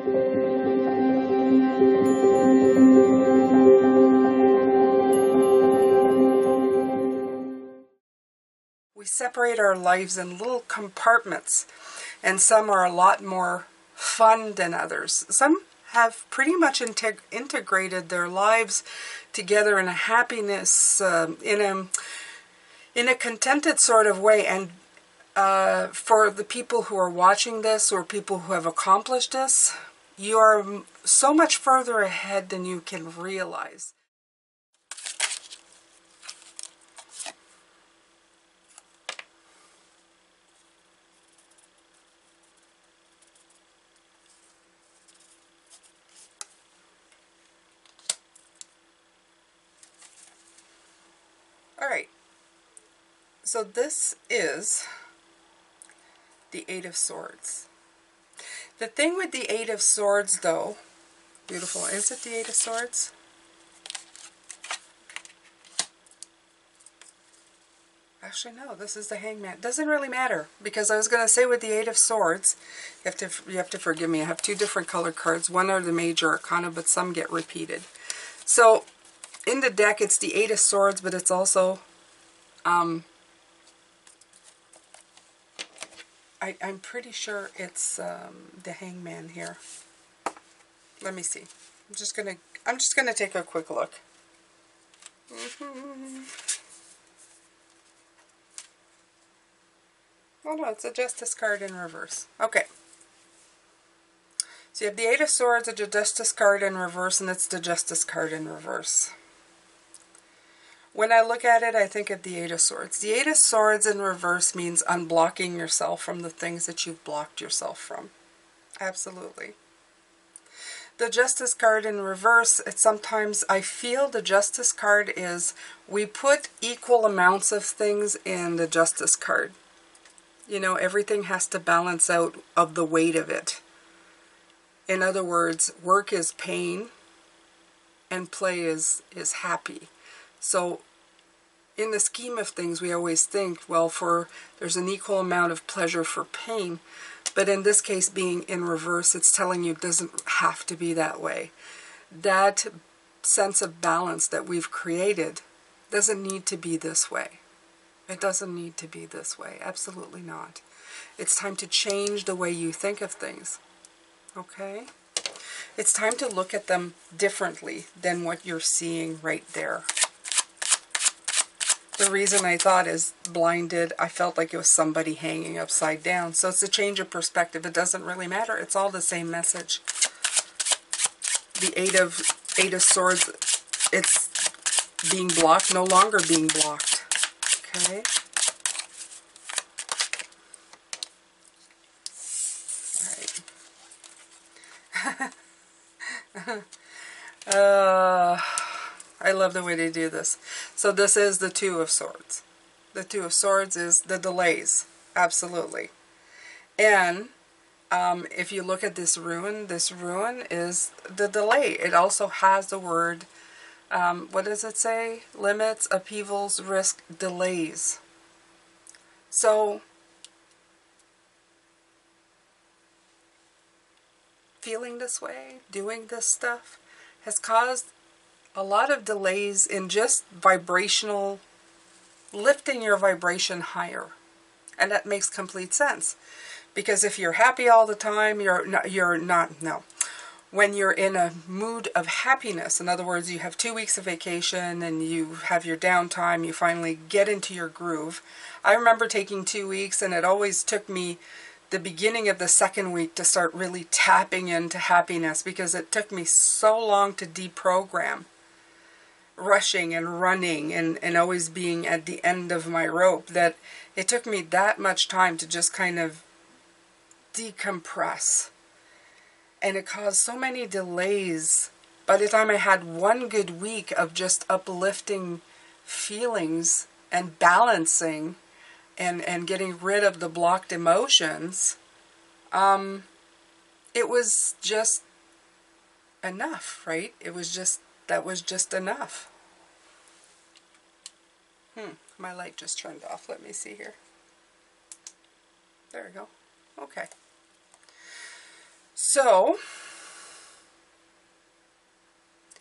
We separate our lives in little compartments, and some are a lot more fun than others. Some have pretty much integrated their lives together in a happiness, in a contented sort of way. And for the people who are watching this, or people who have accomplished this, you are so much further ahead than you can realize. All right, so this is the Eight of Swords. The thing with the Eight of Swords, though, beautiful, is it the Eight of Swords? Actually, no, this is the Hangman. Doesn't really matter, because I was going to say with the Eight of Swords, you have to forgive me, I have two different colored cards. One are the major arcana, but some get repeated. So, in the deck, it's the Eight of Swords, but it's also, I'm pretty sure it's the Hangman here. Let me see. I'm just gonna take a quick look. Oh no, it's a Justice card in reverse. Okay. So you have the Eight of Swords, a Justice card in reverse, and it's the Justice card in reverse. When I look at it, I think of the Eight of Swords. The Eight of Swords in reverse means unblocking yourself from the things that you've blocked yourself from. Absolutely. The Justice card in reverse, it's sometimes, I feel the Justice card is, we put equal amounts of things in the Justice card. You know, everything has to balance out of the weight of it. In other words, work is pain and play is happy. So in the scheme of things, we always think, well, there's an equal amount of pleasure for pain. But in this case, being in reverse, it's telling you it doesn't have to be that way. That sense of balance that we've created doesn't need to be this way. It doesn't need to be this way. Absolutely not. It's time to change the way you think of things. Okay? It's time to look at them differently than what you're seeing right there. The reason I thought is blinded, I felt like it was somebody hanging upside down. So it's a change of perspective. It doesn't really matter. It's all the same message. The Eight of Swords, it's being blocked, no longer being blocked. Okay? All right. I love the way they do this. So this is the Two of Swords. The Two of Swords is the delays. Absolutely. And if you look at this rune is the delay. It also has the word, what does it say? Limits, upheavals, risk, delays. So, feeling this way, doing this stuff, has caused a lot of delays in just vibrational, lifting your vibration higher. And that makes complete sense. Because if you're happy all the time, when you're in a mood of happiness, in other words, you have 2 weeks of vacation and you have your downtime, you finally get into your groove. I remember taking 2 weeks, and it always took me the beginning of the second week to start really tapping into happiness, because it took me so long to deprogram. Rushing and running and always being at the end of my rope, that it took me that much time to just kind of decompress. And it caused so many delays. By the time I had 1 good week of just uplifting feelings and balancing and getting rid of the blocked emotions, it was just enough, right? That was just enough. My light just turned off. Let me see here. There we go. Okay. So,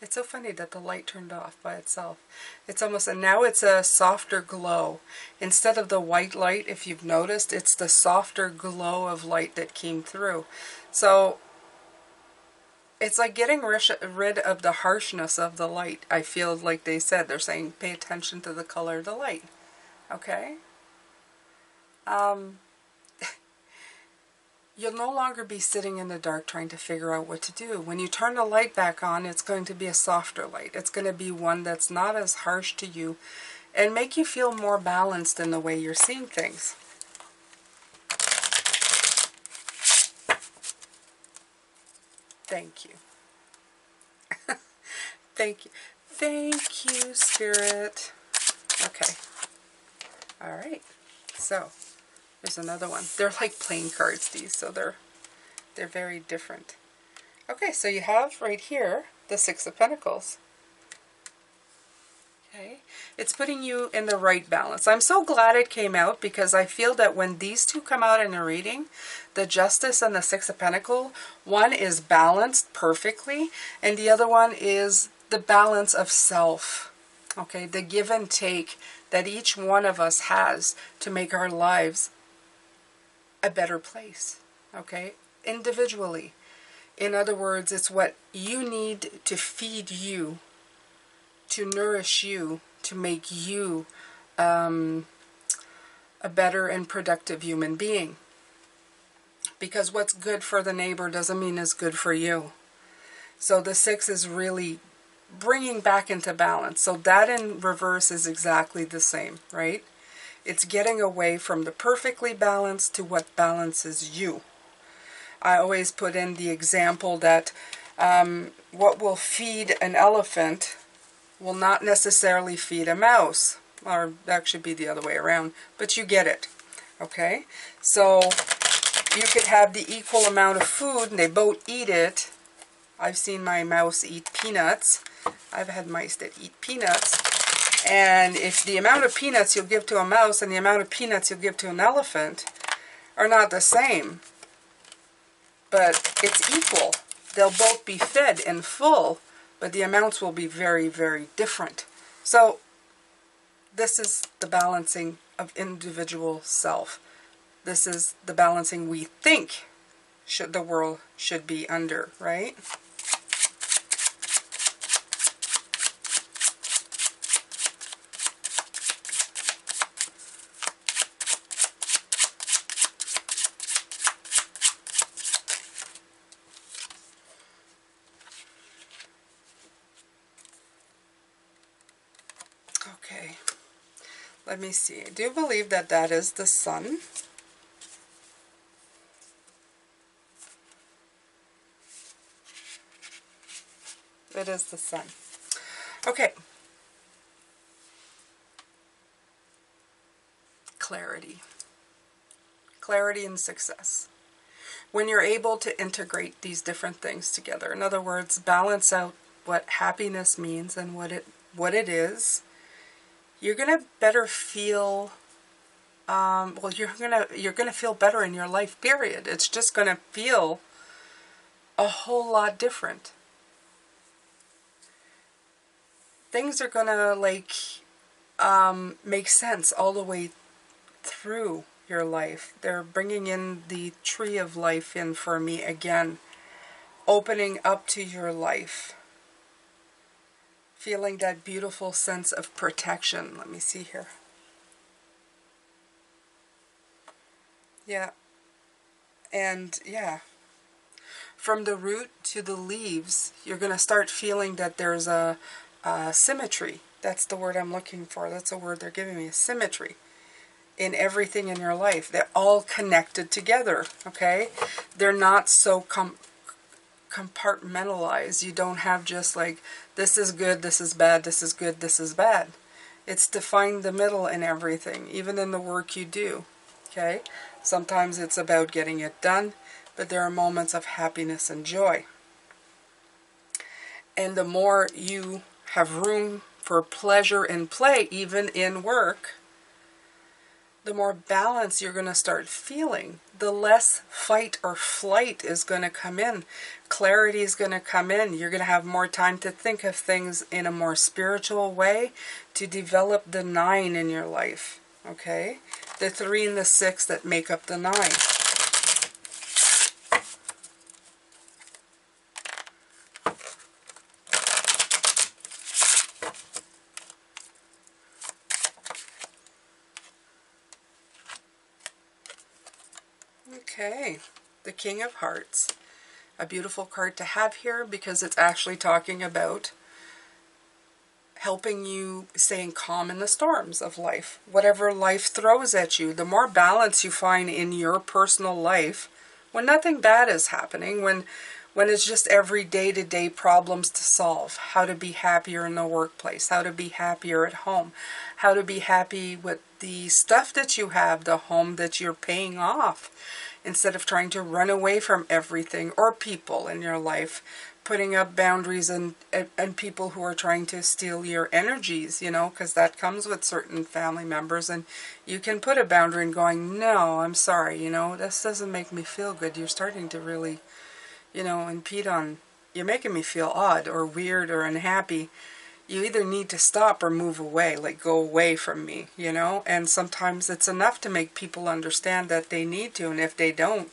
It's so funny that the light turned off by itself. It's almost, and now it's a softer glow. Instead of the white light, if you've noticed, it's the softer glow of light that came through. So it's like getting rid of the harshness of the light. I feel like they said, they're saying pay attention to the color of the light. Okay? You'll no longer be sitting in the dark trying to figure out what to do. When you turn the light back on, it's going to be a softer light. It's going to be one that's not as harsh to you and make you feel more balanced in the way you're seeing things. Thank you. Thank you. Thank you, Spirit. Okay. All right. So, there's another one. They're like playing cards, these, so they're very different. Okay, so you have right here the Six of Pentacles. Okay, it's putting you in the right balance. I'm so glad it came out, because I feel that when these two come out in a reading, the Justice and the Six of Pentacles, one is balanced perfectly, and the other one is the balance of self. Okay, the give and take that each one of us has to make our lives a better place, okay, individually. In other words, it's what you need to feed you, to nourish you, to make you a better and productive human being. Because what's good for the neighbor doesn't mean it's good for you. So the Six is really bringing back into balance. So that in reverse is exactly the same, right? It's getting away from the perfectly balanced to what balances you. I always put in the example that what will feed an elephant will not necessarily feed a mouse. Or that should be the other way around. But you get it. Okay? So you could have the equal amount of food and they both eat it. I've seen my mouse eat peanuts. I've had mice that eat peanuts. And if the amount of peanuts you'll give to a mouse and the amount of peanuts you'll give to an elephant are not the same, but it's equal, they'll both be fed and full, but the amounts will be very, very different. So this is the balancing of individual self. This is the balancing we think the world should be under, right? Okay, let me see. I do believe that that is the Sun. It is the Sun. Okay. Clarity. Clarity and success. When you're able to integrate these different things together. In other words, balance out what happiness means and what it is. You're gonna better feel. Well, you're gonna feel better in your life. Period. It's just gonna feel a whole lot different. Things are gonna make sense all the way through your life. They're bringing in the tree of life in for me again, opening up to your life, feeling that beautiful sense of protection. Let me see here. Yeah. And yeah, from the root to the leaves, you're going to start feeling that there's a symmetry. That's the word I'm looking for. That's the word they're giving me, symmetry in everything in your life. They're all connected together, okay? They're not so compartmentalized. You don't have just like, this is good, this is bad, this is good, this is bad. It's to find the middle in everything, even in the work you do, okay? Sometimes it's about getting it done, but there are moments of happiness and joy. And the more you have room for pleasure and play, even in work, the more balance you're going to start feeling. The less fight or flight is going to come in. Clarity is going to come in. You're going to have more time to think of things in a more spiritual way, to develop the 9 in your life. Okay? The 3 and the 6 that make up the 9. Okay, the King of Hearts. A beautiful card to have here because it's actually talking about helping you staying calm in the storms of life. Whatever life throws at you, the more balance you find in your personal life, when nothing bad is happening, when it's just every day-to-day problems to solve, how to be happier in the workplace, how to be happier at home, how to be happy with the stuff that you have, the home that you're paying off, instead of trying to run away from everything or people in your life, putting up boundaries and people who are trying to steal your energies, you know, because that comes with certain family members, and you can put a boundary and going, no, I'm sorry, you know, this doesn't make me feel good. You're starting to really, you know, impede on, you're making me feel odd or weird or unhappy. You either need to stop or move away, like go away from me, you know, and sometimes it's enough to make people understand that they need to, and if they don't,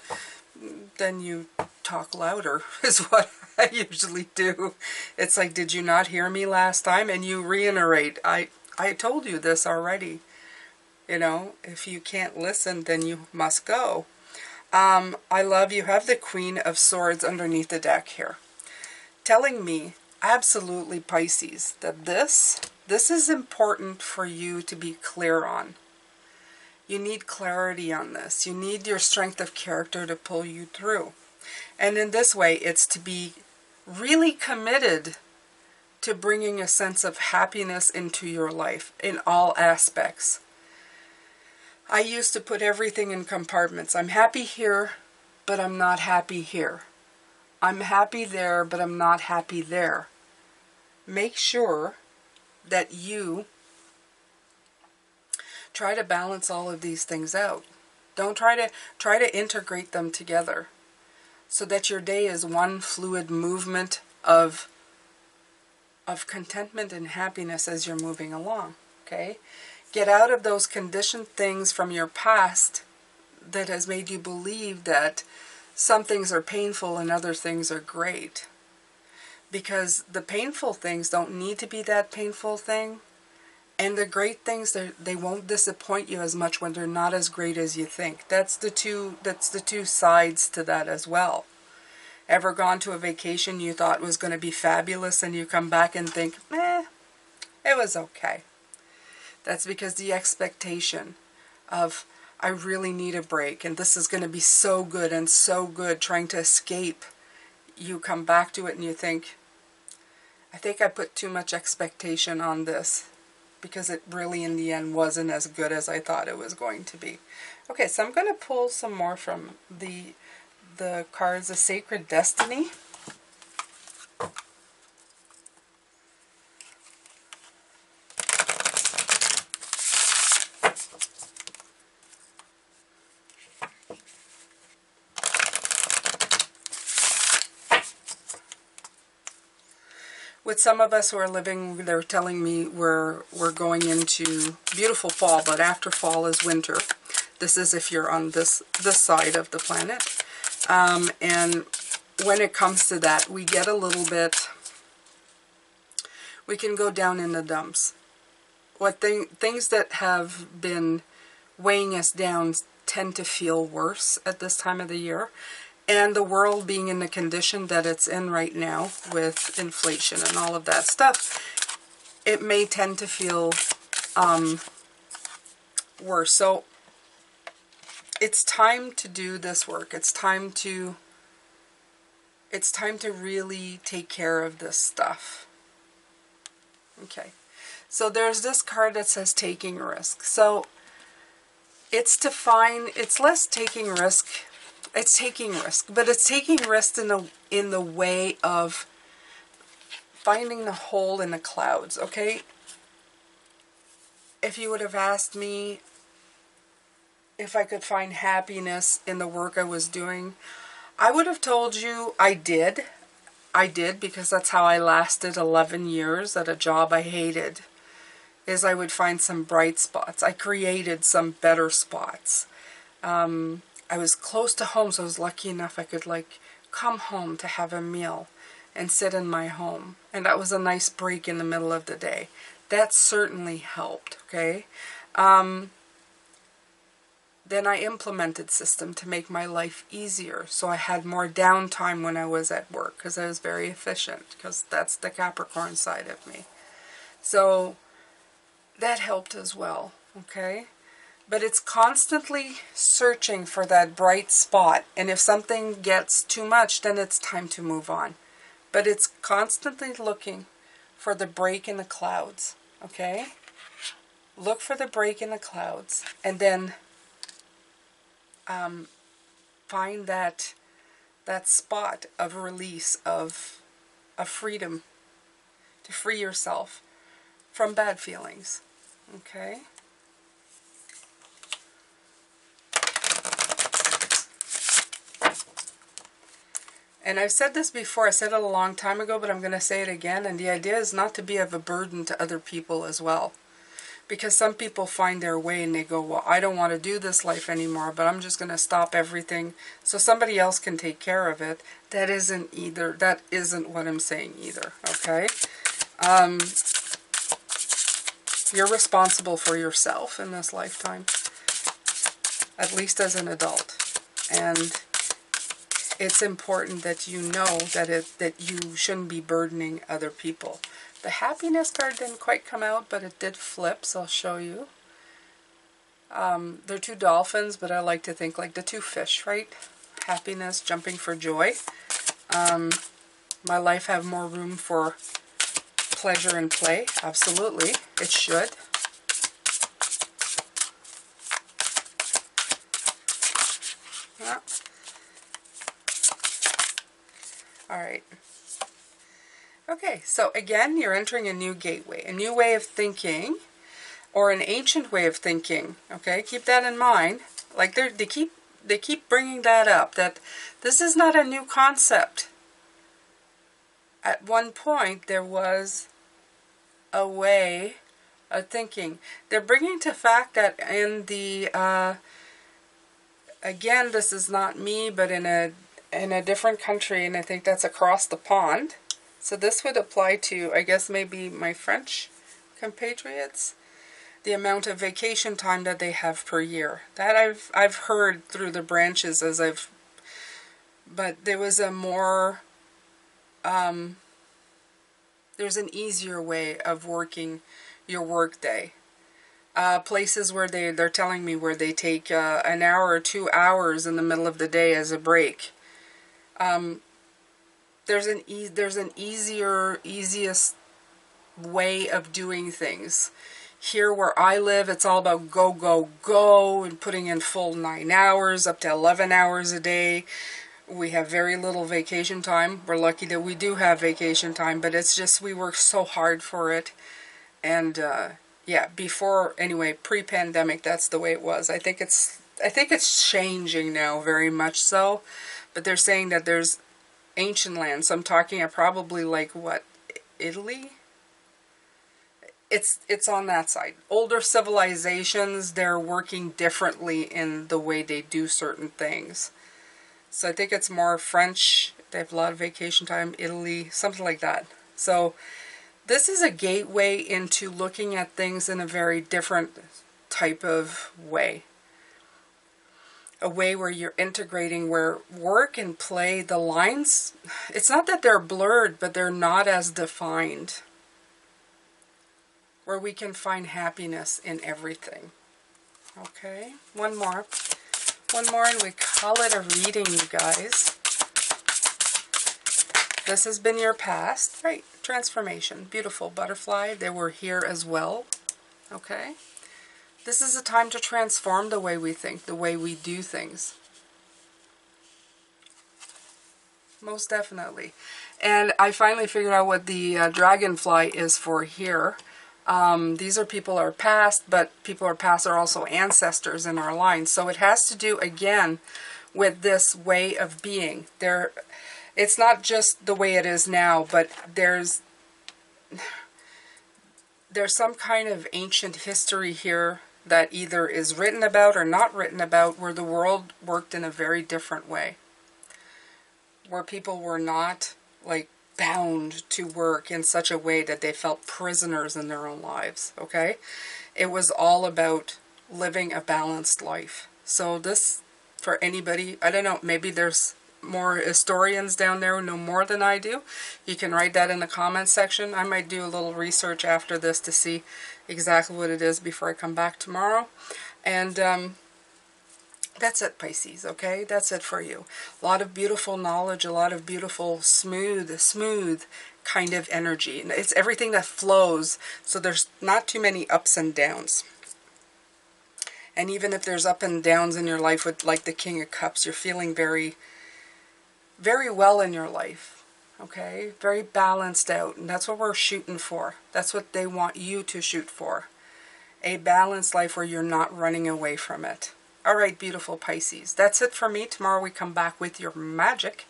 then you talk louder is what I usually do. It's like, did you not hear me last time? And you reiterate, I told you this already. You know, if you can't listen, then you must go. I love you have the Queen of Swords underneath the deck here, telling me, absolutely, Pisces, that this is important for you to be clear on. You need clarity on this. You need your strength of character to pull you through. And in this way, it's to be really committed to bringing a sense of happiness into your life in all aspects. I used to put everything in compartments. I'm happy here, but I'm not happy here. I'm happy there, but I'm not happy there. Make sure that you try to balance all of these things out. Don't try to integrate them together so that your day is one fluid movement of contentment and happiness as you're moving along. Okay? Get out of those conditioned things from your past that has made you believe that some things are painful and other things are great. Because the painful things don't need to be that painful thing. And the great things, they won't disappoint you as much when they're not as great as you think. That's the two sides to that as well. Ever gone to a vacation you thought was going to be fabulous and you come back and think, it was okay. That's because the expectation of, I really need a break and this is going to be so good and so good, trying to escape, you come back to it and you think, I think I put too much expectation on this, because it really in the end wasn't as good as I thought it was going to be. Okay, so I'm going to pull some more from the cards of Sacred Destiny. With some of us who are living, they're telling me we're going into beautiful fall, but after fall is winter. This is if you're on this side of the planet. And when it comes to that, we get a little bit, we can go down in the dumps. Things that have been weighing us down tend to feel worse at this time of the year. And the world being in the condition that it's in right now with inflation and all of that stuff, it may tend to feel worse. So it's time to do this work. It's time to really take care of this stuff. Okay. So there's this card that says taking risk. So it's less taking risk. It's taking risk, but it's taking risk in the way of finding the hole in the clouds, okay? If you would have asked me if I could find happiness in the work I was doing, I would have told you I did. I did, because that's how I lasted 11 years at a job I hated, is I would find some bright spots. I created some better spots. I was close to home, so I was lucky enough I could like come home to have a meal and sit in my home. And that was a nice break in the middle of the day. That certainly helped, okay? Then I implemented system to make my life easier. So I had more downtime when I was at work because I was very efficient, because that's the Capricorn side of me. So that helped as well, okay? But it's constantly searching for that bright spot. And if something gets too much, then it's time to move on. But it's constantly looking for the break in the clouds, okay? Look for the break in the clouds, and then find that spot of release, of freedom, to free yourself from bad feelings, okay? And I've said this before, I said it a long time ago, but I'm going to say it again, and the idea is not to be of a burden to other people as well. Because some people find their way and they go, well, I don't want to do this life anymore, but I'm just going to stop everything so somebody else can take care of it. That isn't what I'm saying either, okay? You're responsible for yourself in this lifetime, at least as an adult. And it's important that you know that you shouldn't be burdening other people. The happiness card didn't quite come out, but it did flip, so I'll show you. They're two dolphins, but I like to think like the two fish, right? Happiness, jumping for joy. My life have more room for pleasure and play? Absolutely, it should. Yeah. All right. Okay, so again, you're entering a new gateway, a new way of thinking, or an ancient way of thinking. Okay, keep that in mind. Like they keep bringing that up. That this is not a new concept. At one point, there was a way of thinking. They're bringing to fact that in the again, this is not me, but in a different country, and I think that's across the pond. So this would apply to, I guess, maybe my French compatriots. The amount of vacation time that they have per year. That I've heard through the branches but there was a more, there's an easier way of working your work day. Places where they're telling me where they take an hour or 2 hours in the middle of the day as a break. There's an easiest way of doing things. Here where I live, it's all about go, go, go, and putting in full 9 hours, up to 11 hours a day. We have very little vacation time. We're lucky that we do have vacation time, but it's just we work so hard for it. And yeah, pre-pandemic, that's the way it was. I think it's changing now, very much so. But they're saying that there's ancient lands. So I'm talking probably like what, Italy? It's on that side. Older civilizations, they're working differently in the way they do certain things. So I think it's more French. They have a lot of vacation time. Italy, something like that. So this is a gateway into looking at things in a very different type of way. A way where you're integrating, where work and play, the lines, it's not that they're blurred, but they're not as defined. Where we can find happiness in everything. Okay, one more and we call it a reading, you guys. This has been your past, right? Transformation, beautiful butterfly, they were here as well. Okay, this is a time to transform the way we think, the way we do things. Most definitely. And I finally figured out what the dragonfly is for here. These are people our past, but people our past are also ancestors in our line. So it has to do, again, with this way of being. It's not just the way it is now, but there's some kind of ancient history here that either is written about or not written about, where the world worked in a very different way. Where people were not, like, bound to work in such a way that they felt prisoners in their own lives, okay? It was all about living a balanced life. So this, for anybody, I don't know, maybe there's more historians down there who know more than I do. You can write that in the comments section. I might do a little research after this to see exactly what it is before I come back tomorrow. And that's it, Pisces, okay? That's it for you. A lot of beautiful knowledge, a lot of beautiful, smooth kind of energy. And it's everything that flows, so there's not too many ups and downs. And even if there's up and downs in your life with, like, the King of Cups, you're feeling very, very well in your life, okay? Very balanced out, and that's what we're shooting for. That's what they want you to shoot for. A balanced life where you're not running away from it. All right, beautiful Pisces. That's it for me. Tomorrow we come back with your magic.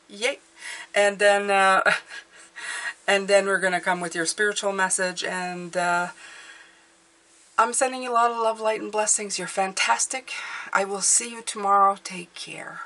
Yay! And then we're going to come with your spiritual message. And I'm sending you a lot of love, light, and blessings. You're fantastic. I will see you tomorrow. Take care.